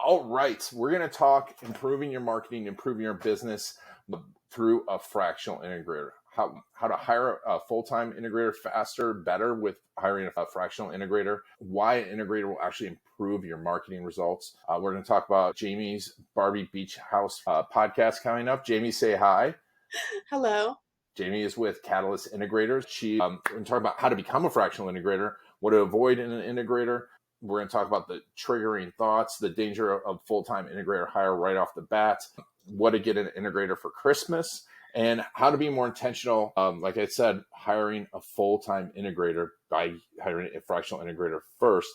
All right, we're going to talk improving your marketing, improving your business through a fractional integrator. How to hire a full-time integrator faster, better with hiring a fractional integrator. Why an integrator will actually improve your marketing results. We're going to talk about Jamie's Barbie Beach House podcast coming up. Jamie, say hi. Hello. Jamie is with Catalyst Integrators. We're going to talk about how to become a fractional integrator, what to avoid in an integrator. We're going to talk about the triggering thoughts, the danger of full-time integrator hire right off the bat, what to get an integrator for Christmas, and how to be more intentional. Like I said, hiring a full-time integrator by hiring a fractional integrator first.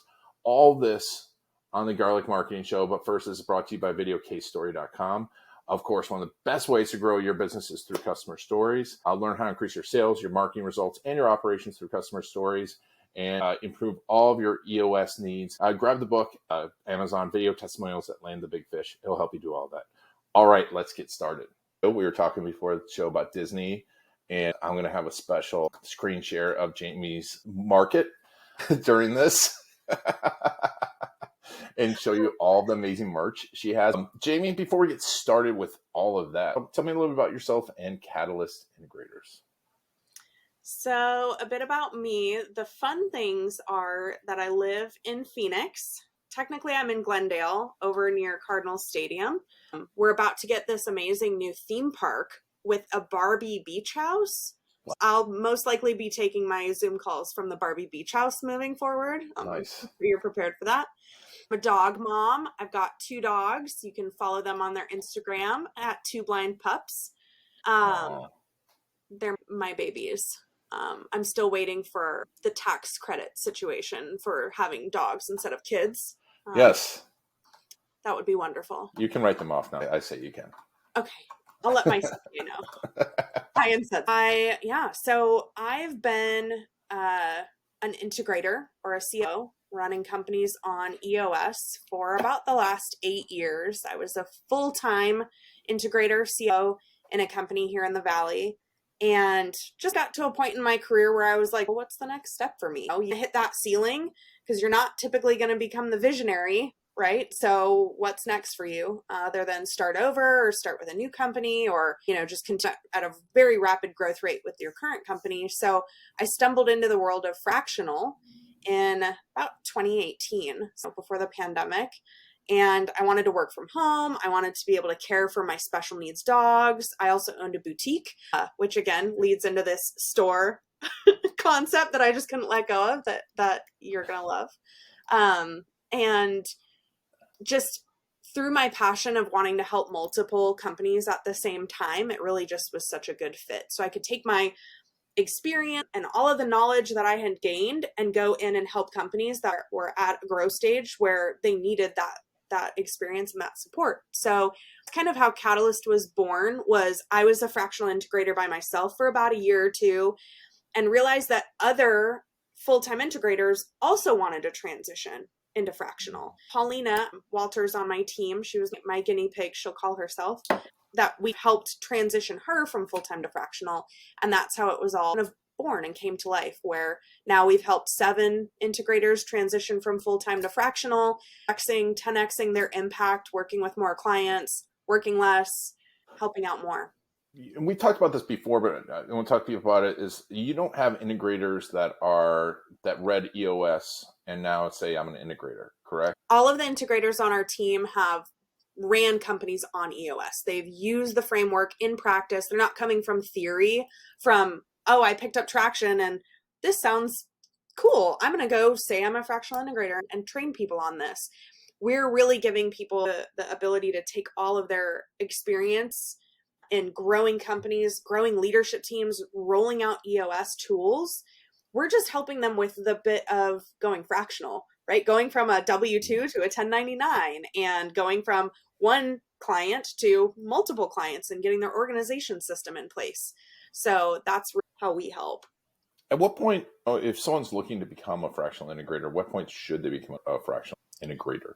All this on the Garlic Marketing Show. But first, this is brought to you by videocasestory.com. Of course, one of the best ways to grow your business is through customer stories. Learn how to increase your sales, your marketing results, and your operations through customer stories, and improve all of your EOS needs. Grab the book, Amazon Video Testimonials that Land the Big Fish. It'll help you do all that. All right, let's get started. We were talking before the show about Disney, and I'm going to have a special screen share of Jamie's market during this and show you all the amazing merch she has. Jamie, before we get started with all of that, tell me a little bit about yourself and Catalyst Integrators. So a bit about me. The fun things are that I live in Phoenix. Technically, I'm in Glendale over near Cardinal Stadium. We're about to get this amazing new theme park with a Barbie beach house. Wow. I'll most likely be taking my Zoom calls from the Barbie beach house moving forward. Nice. You're prepared for that. I'm a dog mom. I've got 2 dogs. You can follow them on their Instagram at 2blindpups. They're my babies. I'm still waiting for the tax credit situation for having dogs instead of kids. Yes. That would be wonderful. You can write them off now. I say you can. Okay. I'll let my CPA know. So I've been an integrator or a CEO running companies on EOS for about the last 8 years. I was a full-time integrator CEO in a company here in the Valley. And just got to a point in my career where I was like, well, what's the next step for me? You hit that ceiling because you're not typically going to become the visionary, right? So what's next for you other than start over or start with a new company or, just continue at a very rapid growth rate with your current company. So I stumbled into the world of fractional in about 2018, so before the pandemic. And I wanted to work from home. I wanted to be able to care for my special needs dogs. I also owned a boutique, which again leads into this store concept that I just couldn't let go of that you're going to love. And just through my passion of wanting to help multiple companies at the same time, it really just was such a good fit. So I could take my experience and all of the knowledge that I had gained and go in and help companies that were at a growth stage where they needed that experience and that support. So kind of how Catalyst was born was I was a fractional integrator by myself for about a year or two and realized that other full-time integrators also wanted to transition into fractional. Paulina Walters on my team, she was my guinea pig, she'll call herself, that we helped transition her from full-time to fractional. And that's how it was all kind of born and came to life, where now we've helped 7 integrators transition from full-time to fractional, 10xing their impact, working with more clients, working less, helping out more. And we talked about this before, but I want to talk to you about it, is you don't have integrators that read EOS and now say I'm an integrator, correct? All of the integrators on our team have ran companies on EOS. They've used the framework in practice. They're not coming from theory, I picked up traction and this sounds cool. I'm going to go say I'm a fractional integrator and train people on this. We're really giving people the ability to take all of their experience in growing companies, growing leadership teams, rolling out EOS tools. We're just helping them with the bit of going fractional, right? Going from a W-2 to a 1099 and going from one client to multiple clients and getting their organization system in place. So that's how we help. At what point, if someone's looking to become a fractional integrator, what point should they become a fractional integrator?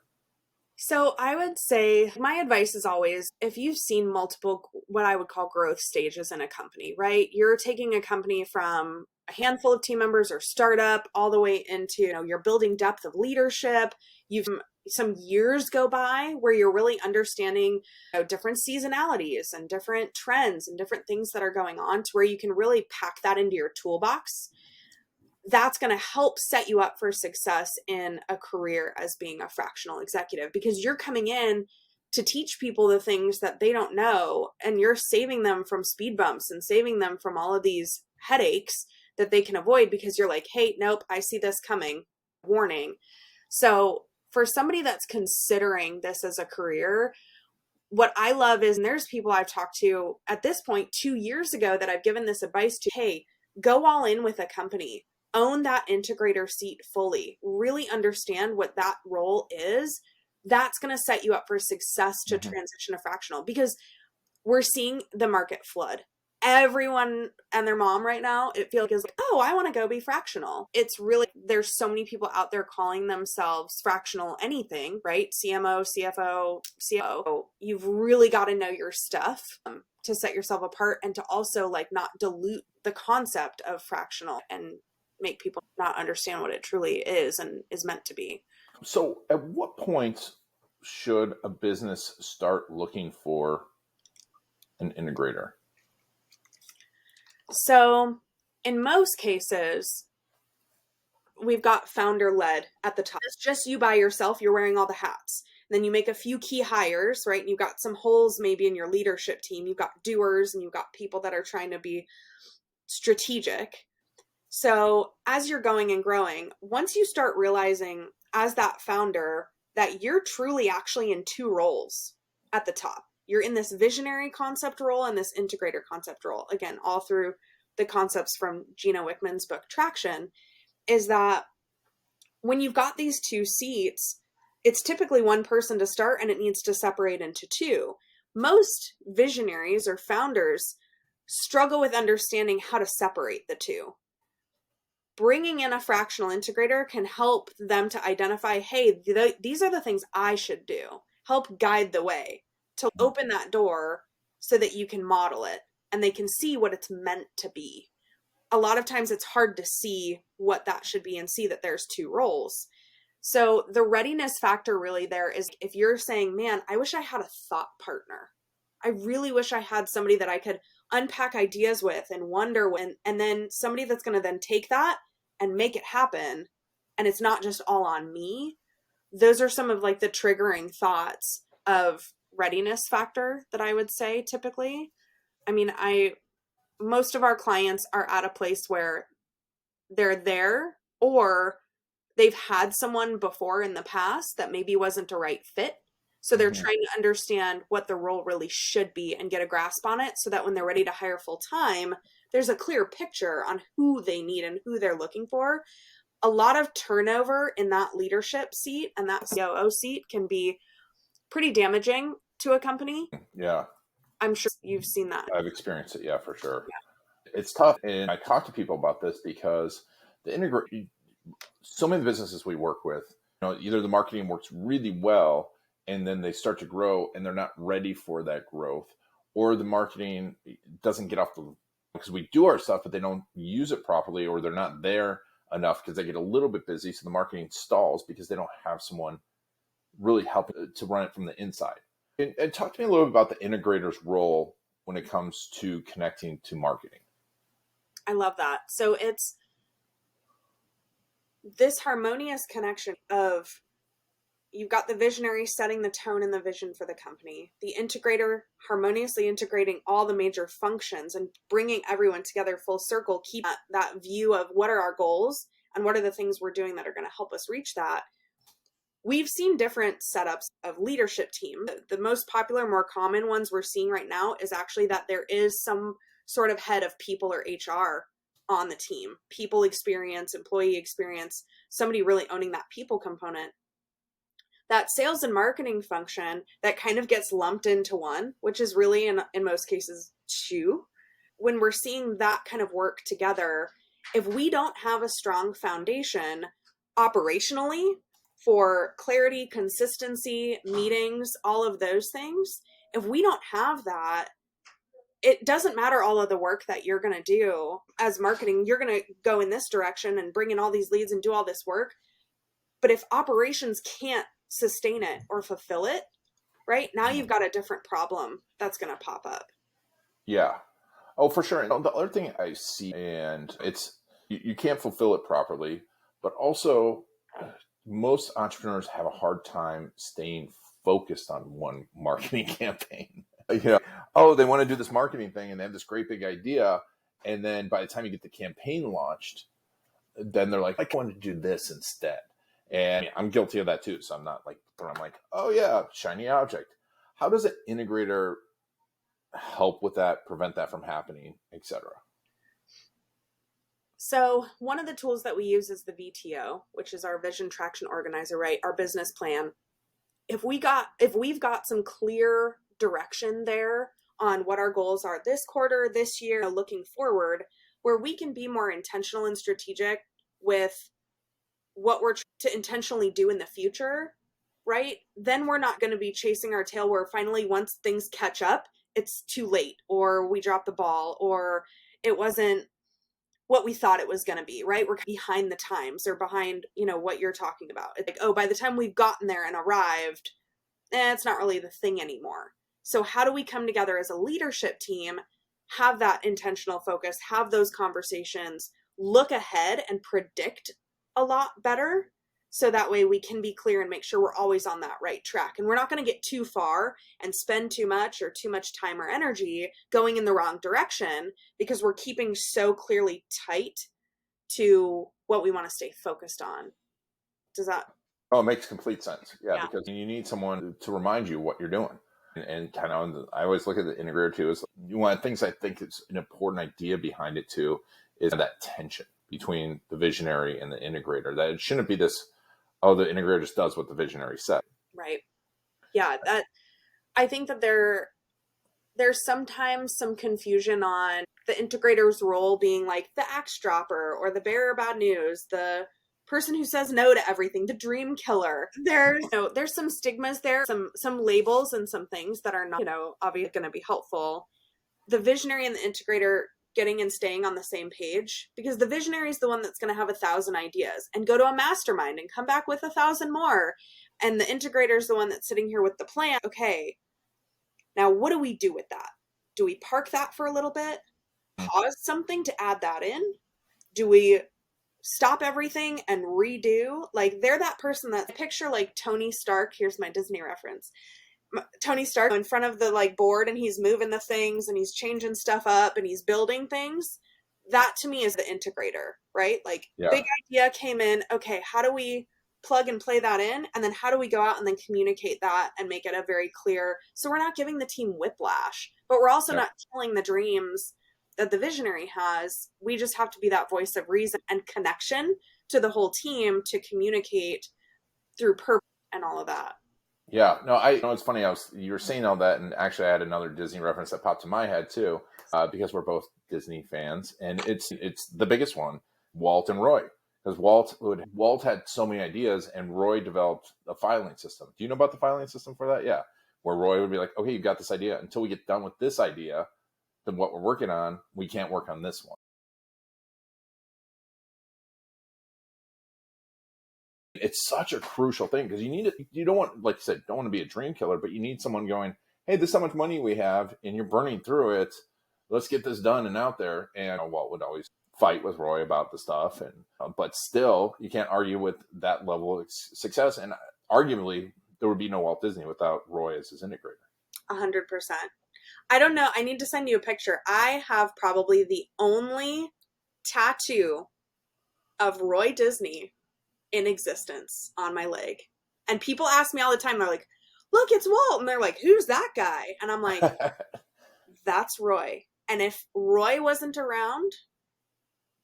So I would say my advice is always, if you've seen multiple, what I would call growth stages in a company, right? You're taking a company from a handful of team members or startup all the way into, you're building depth of leadership. You've some years go by where you're really understanding, different seasonalities and different trends and different things that are going on, to where you can really pack that into your toolbox, that's going to help set you up for success in a career as being a fractional executive, because you're coming in to teach people the things that they don't know, and you're saving them from speed bumps and saving them from all of these headaches that they can avoid, because you're like, hey, nope, I see this coming, warning. So for somebody that's considering this as a career, what I love is, and there's people I've talked to at this point 2 years ago that I've given this advice to, hey, go all in with a company, own that integrator seat fully, really understand what that role is. That's going to set you up for success to transition to fractional, because we're seeing the market flood. Everyone and their mom right now, it feels like, oh, I want to go be fractional. It's really, there's so many people out there calling themselves fractional anything, right? CMO, CFO, COO. You've really got to know your stuff to set yourself apart, and to also like not dilute the concept of fractional and make people not understand what it truly is and is meant to be. So at what point should a business start looking for an integrator? So in most cases, we've got founder led at the top. It's just you by yourself. You're wearing all the hats. And then you make a few key hires, right? And you've got some holes maybe in your leadership team. You've got doers and you've got people that are trying to be strategic. So as you're going and growing, once you start realizing as that founder that you're truly actually in two roles at the top, you're in this visionary concept role and this integrator concept role, again, all through the concepts from Gino Wickman's book, Traction, is that when you've got these two seats, it's typically one person to start and it needs to separate into two. Most visionaries or founders struggle with understanding how to separate the two. Bringing in a fractional integrator can help them to identify, hey, these are the things I should do. Help guide the way to open that door so that you can model it and they can see what it's meant to be. A lot of times it's hard to see what that should be and see that there's two roles. So the readiness factor really there is, if you're saying, man, I wish I had a thought partner. I really wish I had somebody that I could unpack ideas with and wonder when, and then somebody that's going to then take that and make it happen. And it's not just all on me. Those are some of like the triggering thoughts of readiness factor that I would say typically. I mean, most of our clients are at a place where they're there, or they've had someone before in the past that maybe wasn't a right fit. So they're trying to understand what the role really should be and get a grasp on it, so that when they're ready to hire full time, there's a clear picture on who they need and who they're looking for. A lot of turnover in that leadership seat and that COO seat can be pretty damaging to a company. Yeah. I'm sure you've seen that. I've experienced it. Yeah, for sure. Yeah. It's tough. And I talk to people about this because so many businesses we work with, either the marketing works really well and then they start to grow and they're not ready for that growth, or the marketing doesn't get off because we do our stuff, but they don't use it properly, or they're not there enough because they get a little bit busy. So the marketing stalls because they don't have someone really helping to run it from the inside. And talk to me a little bit about the integrator's role when it comes to connecting to marketing. I love that. So it's this harmonious connection of, you've got the visionary setting the tone and the vision for the company, the integrator harmoniously integrating all the major functions and bringing everyone together full circle, keep that view of what are our goals and what are the things we're doing that are going to help us reach that. We've seen different setups of leadership team. The most popular, more common ones we're seeing right now is actually that there is some sort of head of people or HR on the team. People experience, employee experience, somebody really owning that people component. That sales and marketing function that kind of gets lumped into one, which is really in most cases two. When we're seeing that kind of work together, if we don't have a strong foundation operationally for clarity, consistency, meetings, all of those things, if we don't have that, it doesn't matter all of the work that you're going to do as marketing. You're going to go in this direction and bring in all these leads and do all this work. But if operations can't sustain it or fulfill it, right? Now you've got a different problem that's going to pop up. Yeah. Oh, for sure. And the other thing I see, and it's, you can't fulfill it properly, but also most entrepreneurs have a hard time staying focused on one marketing campaign. Oh, they want to do this marketing thing and they have this great big idea. And then by the time you get the campaign launched, then they're like, I want to do this instead. And I'm guilty of that too. So I'm not like, I'm like, oh yeah, shiny object. How does an integrator help with that, prevent that from happening, etc.? So one of the tools that we use is the VTO, which is our Vision Traction Organizer, right? Our business plan. If we've got some clear direction there on what our goals are this quarter, this year, looking forward, where we can be more intentional and strategic with what we're to intentionally do in the future, right? Then we're not going to be chasing our tail where finally once things catch up, it's too late, or we drop the ball, or it wasn't what we thought it was going to be, right? We're behind the times, or behind, what you're talking about. It's like, oh, by the time we've gotten there and arrived, it's not really the thing anymore. So how do we come together as a leadership team, have that intentional focus, have those conversations, look ahead and predict a lot better, so that way we can be clear and make sure we're always on that right track. And we're not going to get too far and spend too much time or energy going in the wrong direction, because we're keeping so clearly tight to what we want to stay focused on. Does that? Oh, it makes complete sense. Yeah, because you need someone to remind you what you're doing. And kind of, I always look at the integrator too, is one of the things I think is an important idea behind it too, is that tension between the visionary and the integrator. That it shouldn't be this, oh, the integrator just does what the visionary said. Right. Yeah. I think that there's sometimes some confusion on the integrator's role being like the axe dropper or the bearer of bad news, the person who says no to everything, the dream killer. There's some stigmas there, some labels and some things that are not, obviously going to be helpful. The visionary and the integrator getting and staying on the same page, because the visionary is the one that's going to have 1,000 ideas and go to a mastermind and come back with 1,000 more. And the integrator is the one that's sitting here with the plan. Okay, now what do we do with that? Do we park that for a little bit? Pause something to add that in? Do we stop everything and redo? Like, they're that person that picture like Tony Stark. Here's my Disney reference. Tony Stark in front of the board, and he's moving the things and he's changing stuff up and he's building things. That to me is the integrator, right? Big idea came in. Okay, how do we plug and play that in? And then how do we go out and then communicate that and make it a very clear, so we're not giving the team whiplash, but we're also not killing the dreams that the visionary has. We just have to be that voice of reason and connection to the whole team to communicate through purpose and all of that. Yeah, no, I know it's funny. You were saying all that, and actually, I had another Disney reference that popped to my head too, because we're both Disney fans, and it's the biggest one, Walt and Roy, because Walt had so many ideas, and Roy developed a filing system. Do you know about the filing system for that? Yeah, where Roy would be like, okay, you've got this idea. Until we get done with this idea, then what we're working on, we can't work on this one. It's such a crucial thing, because you don't want, like you said, don't want to be a dream killer, but you need someone going, hey, this is how much money we have and you're burning through it. Let's get this done and out there. And Walt would always fight with Roy about the stuff. But still, you can't argue with that level of success. And arguably, there would be no Walt Disney without Roy as his integrator. 100%. I don't know. I need to send you a picture. I have probably the only tattoo of Roy Disney in existence on my leg. And people ask me all the time, they're like, look, it's Walt. And they're like, who's that guy? And I'm like, that's Roy. And if Roy wasn't around,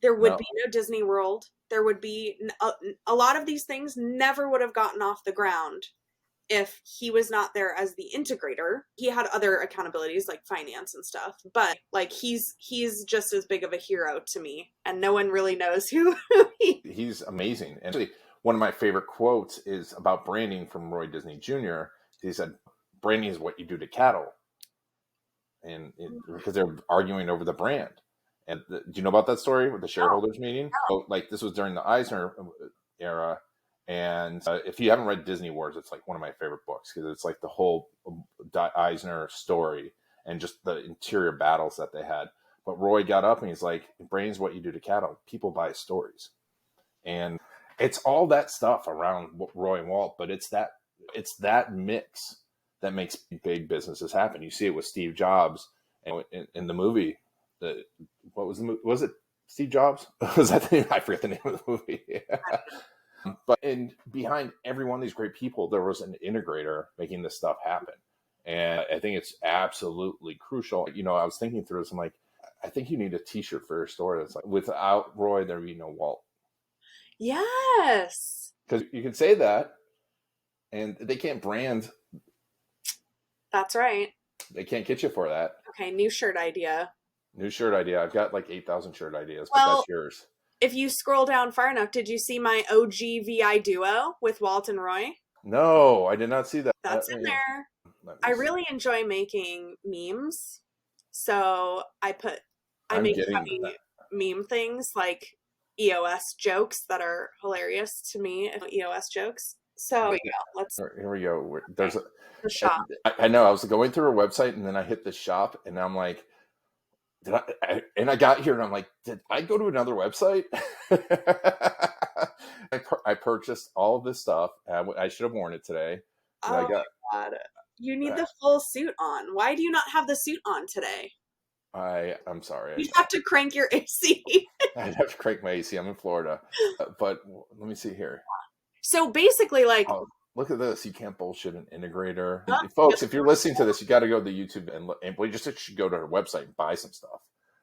there would be no Disney World. There would be a lot of these things never would have gotten off the ground if he was not there as the integrator. He had other accountabilities like finance and stuff, but he's just as big of a hero to me, and no one really knows who He's amazing. And actually, one of my favorite quotes is about branding from Roy Disney Jr. He said, branding is what you do to cattle. And because they're arguing over the brand. And do you know about that story with the shareholders meeting? So, this was during the Eisner era. And if you haven't read Disney Wars, it's like one of my favorite books because it's like the whole Eisner story and just the interior battles that they had. But Roy got up and he's like, brain's what you do to cattle. People buy stories. And it's all that stuff around Roy and Walt, but it's that mix that makes big businesses happen. You see it with Steve Jobs and in the movie. What was the movie? Was it Steve Jobs? Was that the name? I forget the name of the movie. Yeah. But behind every one of these great people, there was an integrator making this stuff happen. And I think it's absolutely crucial. You know, I was thinking through this. I'm like, I think you need a T-shirt for your store that's like, without Roy, there'd be no Walt. Yes. Because you can say that, and they can't brand. That's right. They can't get you for that. Okay, new shirt idea. New shirt idea. I've got like 8,000 shirt ideas, but Well, that's yours. If you scroll down far enough, did you see my OG VI duo with Walt and Roy? No, I did not see that. That's in there. I really enjoy making memes. So I make funny meme things like EOS jokes that are hilarious to me, EOS jokes. So here we go. There's the shop. I know I was going through her website and then I hit the shop and I'm like, I got here and I'm like, did I go to another website? I purchased all of this stuff. I should have worn it today. Oh my God. You need the full suit on. Why do you not have the suit on today? I'm sorry. You have to crank your AC. I'd have to crank my AC. I'm in Florida. But let me see here. So basically, like... Oh, look at this. You can't bullshit an integrator. Folks, if you're listening to this, you got to go to YouTube and we just should go to her website and buy some stuff.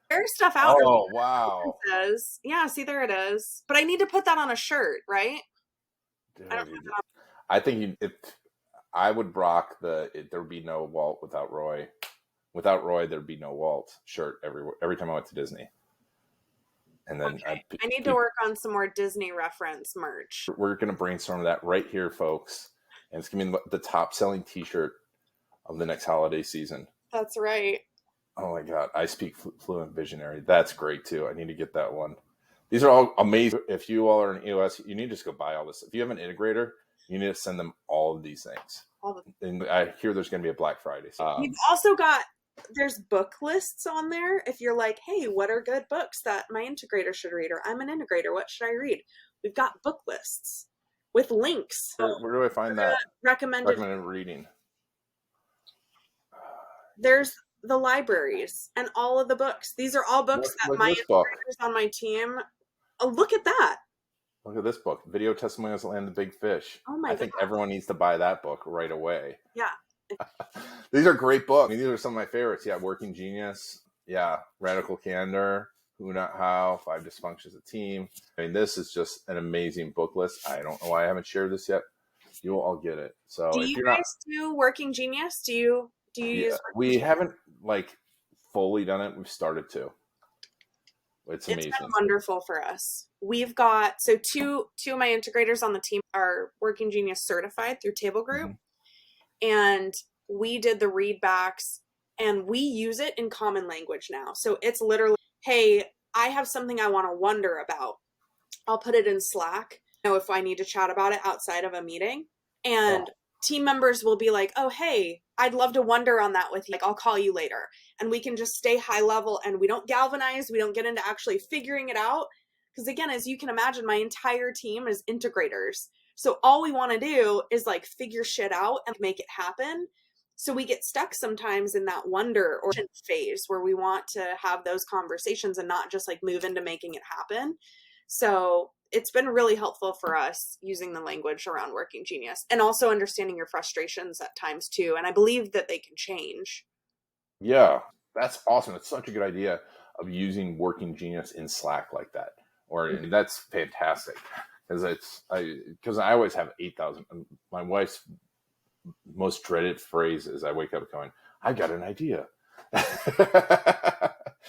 There's stuff out there. Oh, wow. Yeah, see, there it is. But I need to put that on a shirt, right? Dude, I think if I would rock there would be no Walt without Roy. Without Roy, there'd be no Walt shirt every time I went to Disney. And then I need to work on some more Disney reference merch. We're going to brainstorm that right here, folks. And it's going to be the top selling t-shirt of the next holiday season. That's right. Oh my God. I speak fluent visionary. That's great too. I need to get that one. These are all amazing. If you all are an EOS, you need to just go buy all this. If you have an integrator, you need to send them all of these things. And I hear there's going to be a Black Friday. You've also got... There's book lists on there. If you're like, hey, what are good books that my integrator should read? Or I'm an integrator, what should I read? We've got book lists with links. Where do I find that? Recommended reading. There's the libraries and all of the books. These are all books that my integrators on my team. Oh, look at that. Look at this book. Video Testimonials Land the Big Fish. Oh my God. I think everyone needs to buy that book right away. Yeah. These are great books. I mean, these are some of my favorites. Yeah, Working Genius. Yeah, Radical Candor. Who Not How. 5 Dysfunctions of Team. I mean, this is just an amazing book list. I don't know why I haven't shared this yet. You will all get it. So, do you guys do Working Genius? Do you use? We haven't fully done it. We've started to. It's amazing. It's been wonderful for us. We've got two of my integrators on the team are Working Genius certified through Table Group. Mm-hmm. And we did the readbacks and we use it in common language now. So it's literally, hey, I have something I want to wonder about. I'll put it in Slack, if I need to chat about it outside of a meeting. And team members will be like, oh, hey, I'd love to wonder on that with you. Like, I'll call you later. And we can just stay high level and we don't galvanize. We don't get into actually figuring it out. Because again, as you can imagine, my entire team is integrators. So all we want to do is figure shit out and make it happen. So we get stuck sometimes in that wonder or phase where we want to have those conversations and not just move into making it happen. So it's been really helpful for us using the language around Working Genius and also understanding your frustrations at times too. And I believe that they can change. Yeah, that's awesome. It's such a good idea of using Working Genius in Slack like that. And that's fantastic. Because I always have 8,000. My wife's most dreaded phrase is I wake up going, I got an idea. So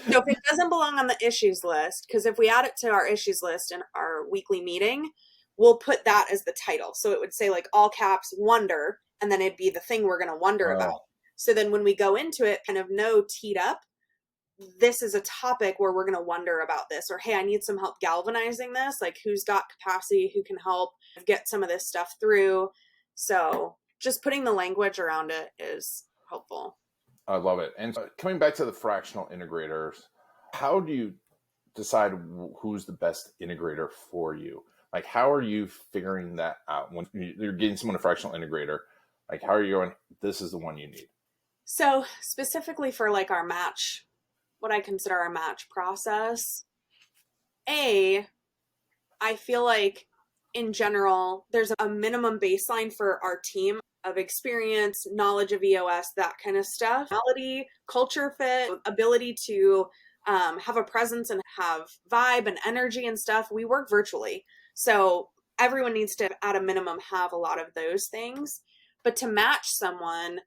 if it doesn't belong on the issues list, because if we add it to our issues list in our weekly meeting, we'll put that as the title. So it would say all caps wonder, and then it'd be the thing we're going to wonder about. So then when we go into it, kind of teed up, this is a topic where we're going to wonder about this, or, hey, I need some help galvanizing this. Like, who's got capacity, who can help get some of this stuff through. So just putting the language around it is helpful. I love it. And coming back to the fractional integrators, how do you decide who's the best integrator for you? Like, how are you figuring that out when you're getting someone a fractional integrator? Like, how are you going, this is the one you need? So specifically for like our match, what I consider our match process, I feel like in general, there's a minimum baseline for our team of experience, knowledge of EOS, that kind of stuff, personality, culture fit, ability to have a presence and have vibe and energy and stuff. We work virtually. So everyone needs to, at a minimum, have a lot of those things. But to match someone,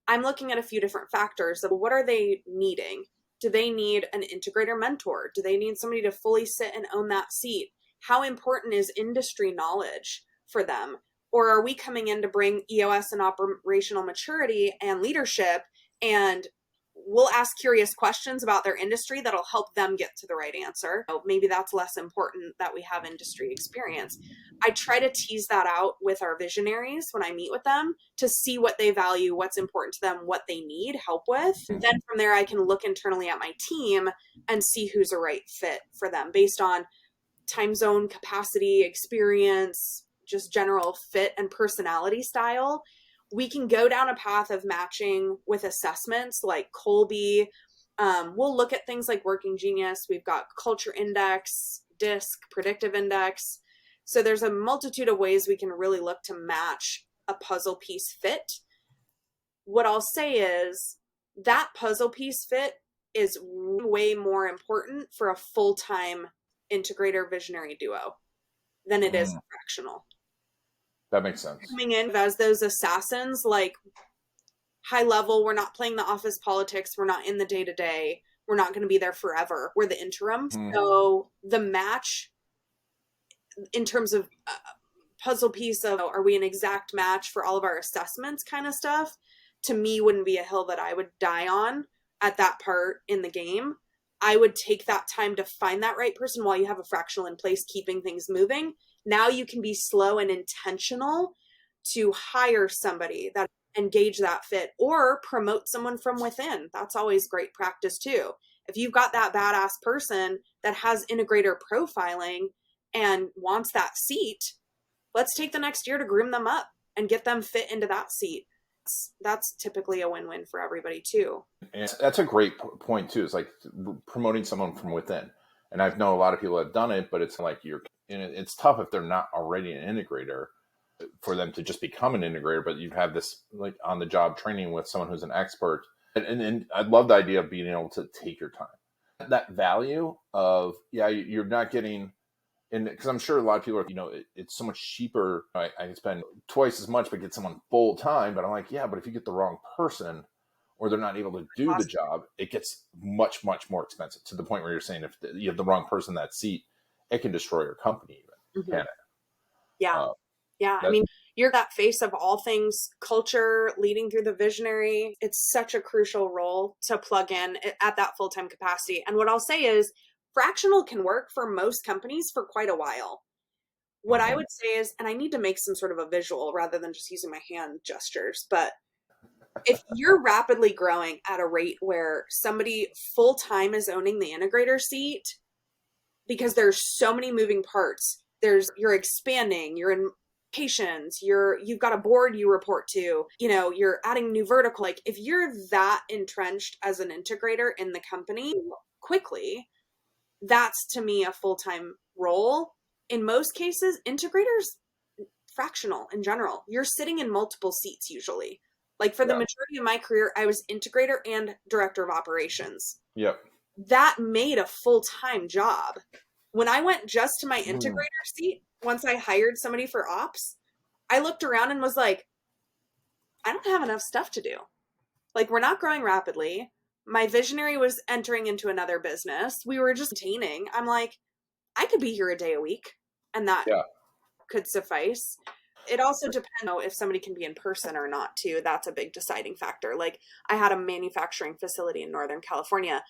I'm looking at a few different factors of what are they needing? Do they need an integrator mentor? Do they need somebody to fully sit and own that seat? How important is industry knowledge for them? Or are we coming in to bring EOS and operational maturity and leadership, and we'll ask curious questions about their industry that'll help them get to the right answer? So maybe that's less important that we have industry experience. I try to tease that out with our visionaries when I meet with them to see what they value, what's important to them, what they need help with. And then from there, I can look internally at my team and see who's a right fit for them based on time zone, capacity, experience, just general fit and personality style. We can go down a path of matching with assessments like Colby. We'll look at things like Working Genius. We've got Culture Index, DISC, Predictive Index. So there's a multitude of ways we can really look to match a puzzle piece fit. What I'll say is that puzzle piece fit is way more important for a full-time integrator visionary duo than it is fractional. That makes sense. Coming in as those assassins, like high level, we're not playing the office politics, we're not in the day-to-day, we're not going to be there forever, we're the interim. So the match in terms of puzzle piece of, are we an exact match for all of our assessments kind of stuff, to me wouldn't be a hill that I would die on at that part in the game. I would take that time to find that right person while you have a fractional in place, keeping things moving. Now you can be slow and intentional to hire somebody that engage that fit, or promote someone from within. That's always great practice too. If you've got that badass person that has integrator profiling and wants that seat, let's take the next year to groom them up and get them fit into that seat. That's typically a win-win for everybody too. And that's a great point too. It's like promoting someone from within. And I've known a lot of people have done it, but it's like it's tough if they're not already an integrator for them to just become an integrator. But you have this like on the job training with someone who's an expert. And I love the idea of being able to take your time. That value of, you're not getting, and because I'm sure a lot of people are, it's so much cheaper. I can spend twice as much, but get someone full time. But I'm like, but if you get the wrong person, or they're not able to do the job, it gets much, much more expensive, to the point where you're saying if you have the wrong person in that seat, it can destroy your company even. Can it? Yeah. I mean, you're that face of all things culture, leading through the visionary. It's such a crucial role to plug in at that full-time capacity. And what I'll say is fractional can work for most companies for quite a while. What I would say is, and I need to make some sort of a visual rather than just using my hand gestures, but if you're rapidly growing at a rate where somebody full-time is owning the integrator seat, because there's so many moving parts, you're expanding, you're in patients, you've got a board you report to, you're adding new vertical. Like if you're that entrenched as an integrator in the company quickly, that's to me a full-time role. In most cases, integrators, fractional in general, you're sitting in multiple seats usually. Like for the majority of my career, I was integrator and director of operations. Yep. That made a full-time job. When I went just to my integrator seat, once I hired somebody for ops, I looked around and was like, I don't have enough stuff to do. Like, we're not growing rapidly. My visionary was entering into another business. We were just maintaining. I'm like, I could be here a day a week, and that could suffice. It also depends if somebody can be in person or not too. That's a big deciding factor. Like I had a manufacturing facility in Northern California.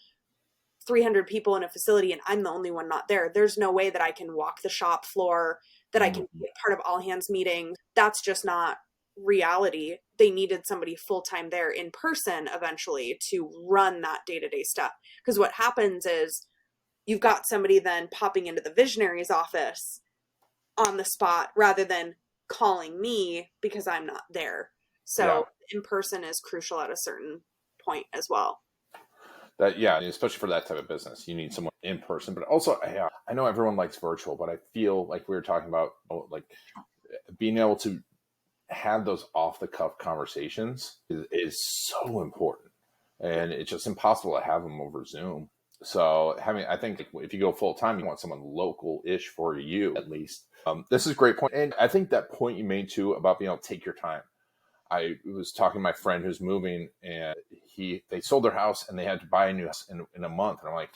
300 people in a facility and I'm the only one not there. There's no way that I can walk the shop floor, that I can be a part of all hands meetings. That's just not reality. They needed somebody full-time there in person eventually to run that day-to-day stuff. Because what happens is you've got somebody then popping into the visionary's office on the spot rather than calling me because I'm not there. So in person is crucial at a certain point as well. That, yeah, especially for that type of business, you need someone in person. But also, I know everyone likes virtual, but I feel like we were talking about, like, being able to have those off the cuff conversations is so important, and it's just impossible to have them over Zoom. So I think if you go full time, you want someone local ish for you at least. This is a great point, and I think that point you made too about being able to take your time. I was talking to my friend who's moving, and they sold their house and they had to buy a new house in a month, and I'm like,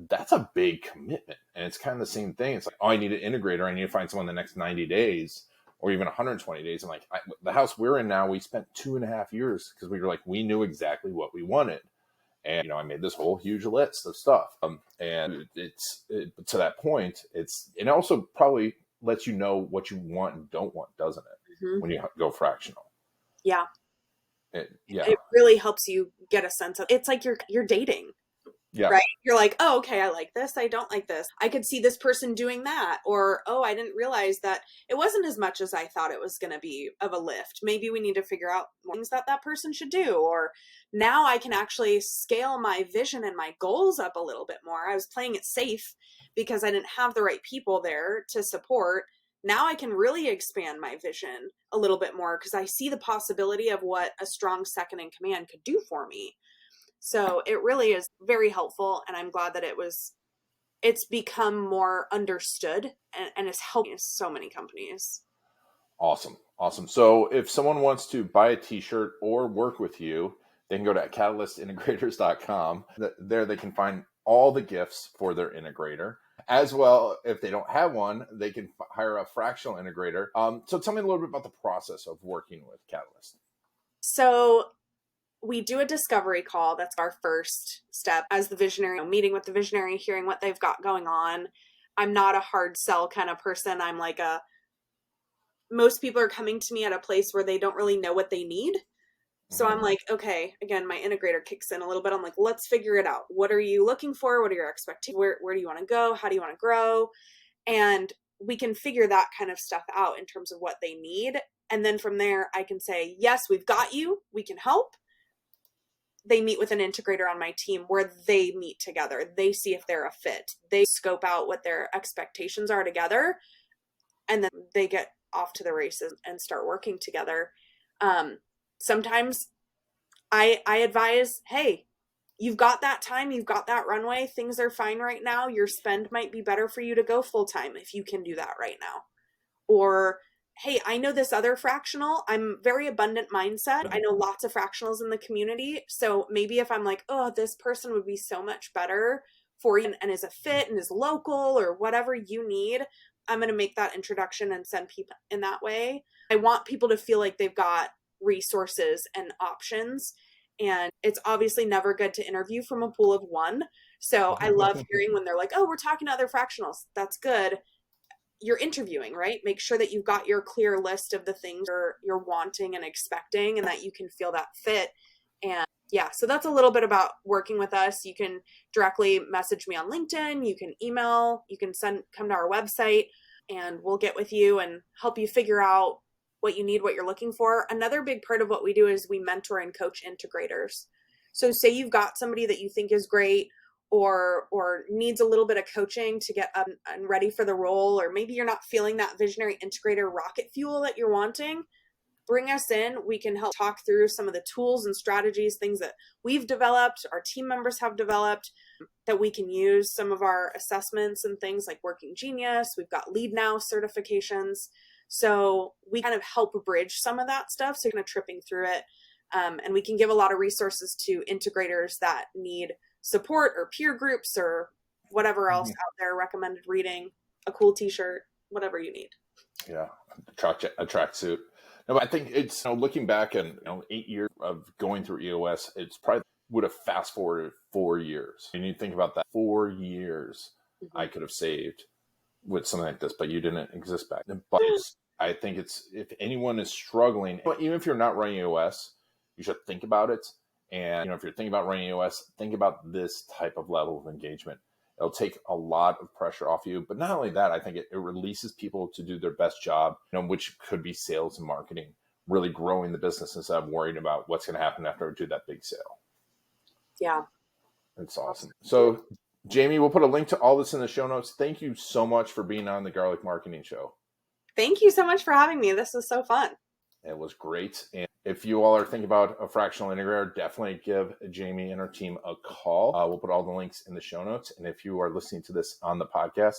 that's a big commitment. And it's kind of the same thing. It's like, oh, I need an integrator. I need to find someone in the next 90 days or even 120 days. I'm like, the house we're in now, we spent 2.5 years because we were like, we knew exactly what we wanted. And, I made this whole huge list of stuff. And to that point, it also probably lets you know what you want and don't want, doesn't it? Mm-hmm. When you go fractional. Yeah. It really helps you get a sense of, it's like you're dating. Yeah. Right? You're like, oh, okay, I like this. I don't like this. I could see this person doing that. Or, oh, I didn't realize that it wasn't as much as I thought it was going to be of a lift. Maybe we need to figure out things that person should do. Or now I can actually scale my vision and my goals up a little bit more. I was playing it safe because I didn't have the right people there to support. Now I can really expand my vision a little bit more because I see the possibility of what a strong second in command could do for me. So it really is very helpful, and I'm glad that it's become more understood and it's helping so many companies. Awesome. So if someone wants to buy a t-shirt or work with you, they can go to catalystintegrators.com. There they can find all the gifts for their integrator. As well, if they don't have one, they can hire a fractional integrator. So tell me a little bit about the process of working with Catalyst. So we do a discovery call. That's our first step as the visionary, meeting with the visionary, hearing what they've got going on. I'm not a hard sell kind of person. I'm like most people are coming to me at a place where they don't really know what they need. So I'm like, okay, again, my integrator kicks in a little bit. I'm like, let's figure it out. What are you looking for? What are your expectations? Where do you want to go? How do you want to grow? And we can figure that kind of stuff out in terms of what they need. And then from there, I can say, yes, we've got you. We can help. They meet with an integrator on my team where they meet together. They see if they're a fit. They scope out what their expectations are together. And then they get off to the races and start working together. Sometimes I advise, hey, you've got that time, you've got that runway, things are fine right now. Your spend might be better for you to go full time if you can do that right now. Or, hey, I know this other fractional. I'm very abundant mindset. I know lots of fractionals in the community. So maybe if I'm like, oh, this person would be so much better for you and is a fit and is local or whatever you need, I'm going to make that introduction and send people in that way. I want people to feel like they've got resources and options. And it's obviously never good to interview from a pool of one. So I love hearing when they're like, oh, we're talking to other fractionals. That's good. You're interviewing, right? Make sure that you've got your clear list of the things you're wanting and expecting and that you can feel that fit. And yeah, so that's a little bit about working with us. You can directly message me on LinkedIn. You can email, you can come to our website and we'll get with you and help you figure out what you need, what you're looking for. Another big part of what we do is we mentor and coach integrators. So say you've got somebody that you think is great or needs a little bit of coaching to get up and ready for the role, or maybe you're not feeling that visionary integrator rocket fuel that you're wanting, bring us in. We can help talk through some of the tools and strategies, things that we've developed, our team members have developed that we can use. Some of our assessments and things like Working Genius, we've got Lead Now certifications. So we kind of help bridge some of that stuff. So you're kind of tripping through it. And we can give a lot of resources to integrators that need support or peer groups or whatever else out there, recommended reading, a cool t-shirt, whatever you need. Yeah, a tracksuit. No, but I think it's, looking back and 8 years of going through EOS, it's probably would have fast forwarded 4 years. And you think about that, 4 years I could have saved with something like this, but you didn't exist back then. But I think if anyone is struggling, even if you're not running EOS, you should think about it. And if you're thinking about running EOS, think about this type of level of engagement. It'll take a lot of pressure off you. But not only that, I think it releases people to do their best job, which could be sales and marketing, really growing the business instead of worrying about what's going to happen after I do that big sale. Yeah. It's awesome. So, Jamie, we'll put a link to all this in the show notes. Thank you so much for being on the Garlic Marketing Show. Thank you so much for having me. This was so fun. It was great. And if you all are thinking about a fractional integrator, definitely give Jamie and her team a call. We'll put all the links in the show notes. And if you are listening to this on the podcast,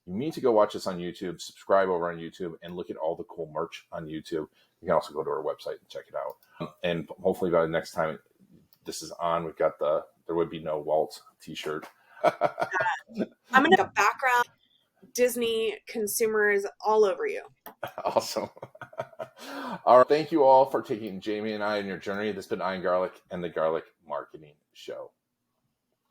you need to go watch us on YouTube, subscribe over on YouTube, and look at all the cool merch on YouTube. You can also go to our website and check it out. And hopefully by the next time this is on, we've got There Would Be No Walt t-shirt. I'm going to have a background Disney consumers all over you. Awesome. All right. Thank you all for taking Jamie and I on your journey. This has been Iron Garlic and the Garlic Marketing Show.